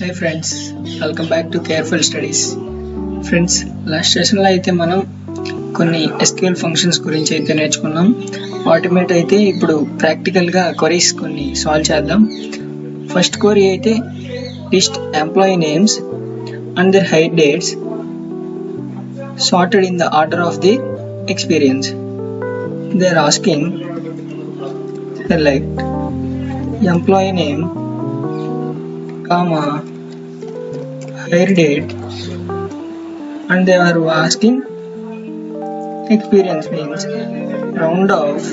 Hi friends, welcome back to Careful Studies. Friends last సెషన్లో అయితే మనం కొన్ని SQL ఫంక్షన్స్ గురించి అయితే నేర్చుకున్నాం. వాటి మీద అయితే ఇప్పుడు ప్రాక్టికల్గా క్వరీస్ కొన్ని సాల్వ్ చేద్దాం. ఫస్ట్ క్వరీ అయితే list employee names and their hire dates sorted in the order of their experience. They are asking select employee name, comma, hire date, and they are asking experience means round off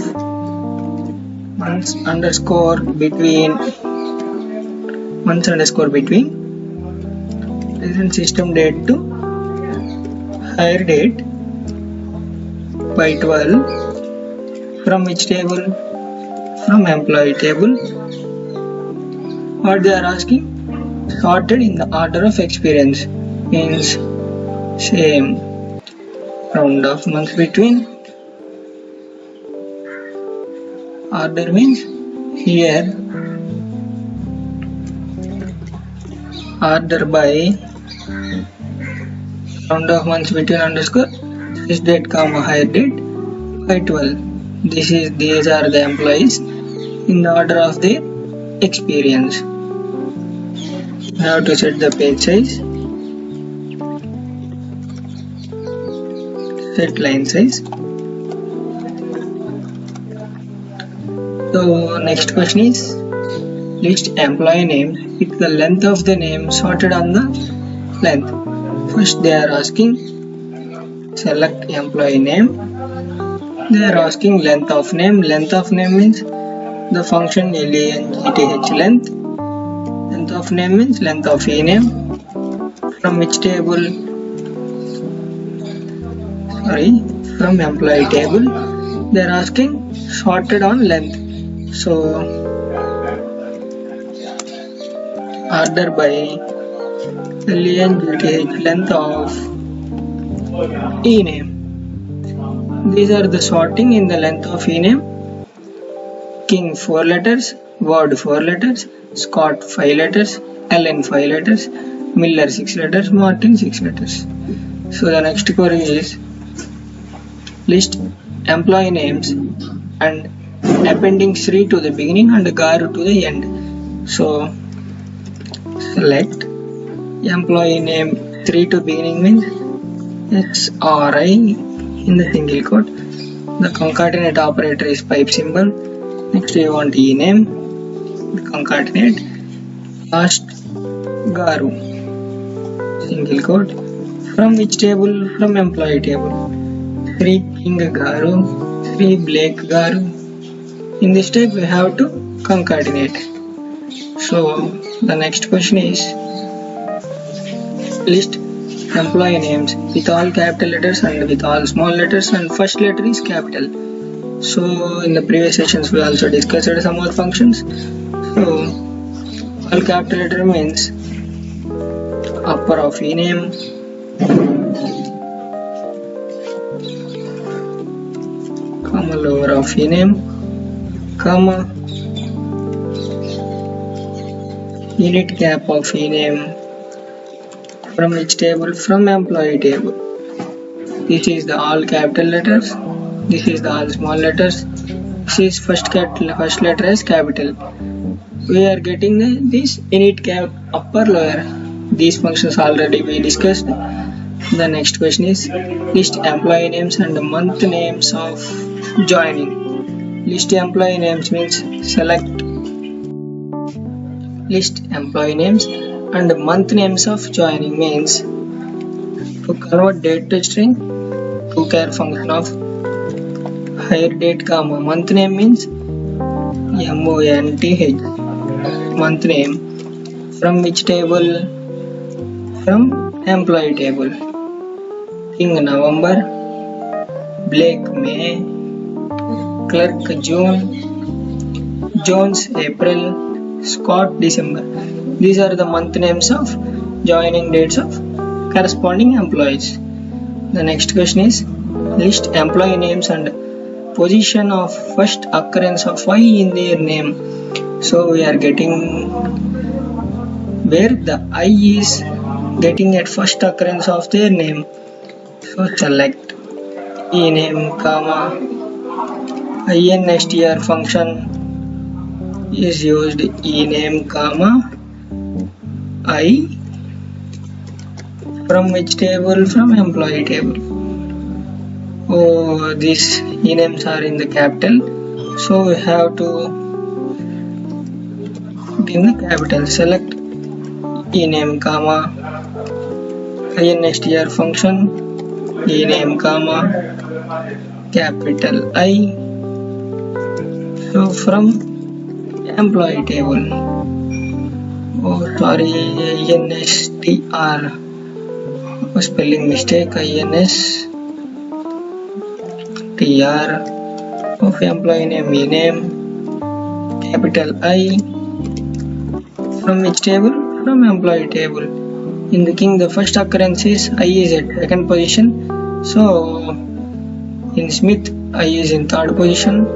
months underscore between present system date to hire date by 12 from which table? From employee table. What they are asking? Sorted in the order of experience means same round of months between. Order means here order by round of months between underscore this date comma hire date by 12. These are the employees in the order of their experience. I have to set the page size, set line size. So next question is list employee name with the length of the name sorted on the length. First they are asking select employee name. They are asking length of name. Length of name means the function length. Length of name means length of ename. From which table? From employee table. They are asking sorted on length. So order by length of ename. These are the sorting in the length of ename. King 4 letters, Word 4 letters, Scott 5 letters, Allen 5 letters, Miller 6 letters, Martin 6 letters. So the next query is list employee names and appending Sri to the beginning and Garu to the end. So select employee name 3 to beginning means XRI in the single quote. The concatenate operator is pipe symbol. Next we want ename, concatenate, last Garu, single quote. From which table? From employee table. 3 King Garu, 3 Blake Garu. In this step we have to concatenate. So the next question is list employee names with all capital letters and with all small letters and first letter is capital. So in the previous sessions we also discussed some more functions. So all capital letter means upper of ename, comma lower of ename, comma unit cap of ename. From which table? From employee table. This is the all capital letters. This is the all small letters. This is first letter as capital. We are getting this unit cap upper lower. These functions already we discussed. The next question is list employee names and month names of joining. List employee names means select list employee names and month names of joining means to convert date to string, to care function of hire date comma month name means month, month name. From which table? From employee table. King November, Blake May, Clerk June, Jones April, Scott December. These are the month names of joining dates of corresponding employees. The next question is list employee names and position of first occurrence of Y in their name. So we are getting where the I is getting at first occurrence of their name. So select ename comma instr function is used ename comma I from which table? From employee table. Oh, these enames are in the capital, so we have to put in the capital. Select ename comma instr function ename comma capital I. So from employee table. Oh sorry, instr, spelling mistake, instr of employee name ename capital I from which table? From employee table. In the king, the first occurrence is I is at second position, so in Smith I is in third position.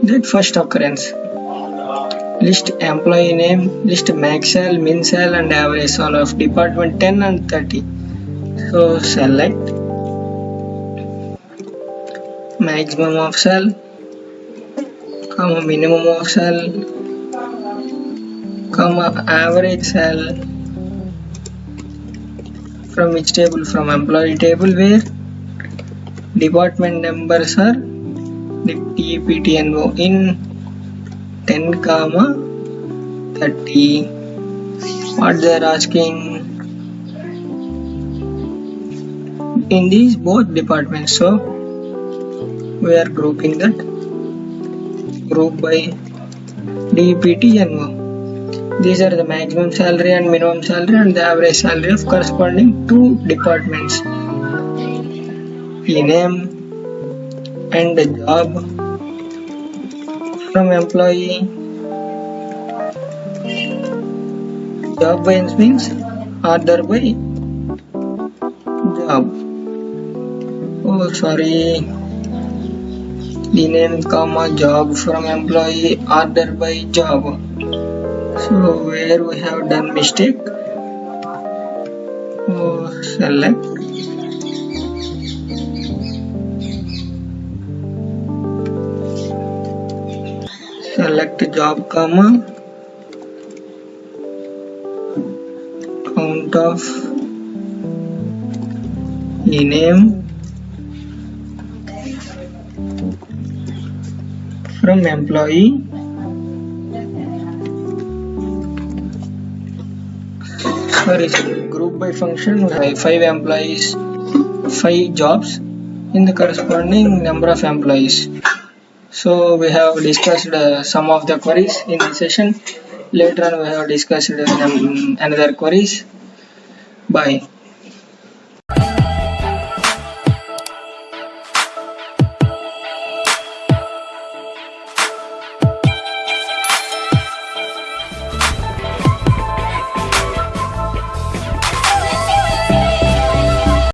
That first occurrence. List employee name, list max sal, min sal and average sal of department 10 and 30. So select maximum of sal, comma minimum of sal, comma average sal from which table? From employee table, where department numbers are DPTNO in 10 comma 30. What they are asking in these both departments, so we are grouping that group by DPTNO. These are the maximum salary and minimum salary and the average salary of corresponding two departments. Ename and the job from employee. Job by means order by job. Oh sorry, ename comma job from employee order by job. So where we have done mistake, select job comma count of ename from employee group by function. We have 5 employees, 5 jobs in the corresponding number of employees. So we have discussed some of the queries in this session. Later on we have discussed another queries. Bye.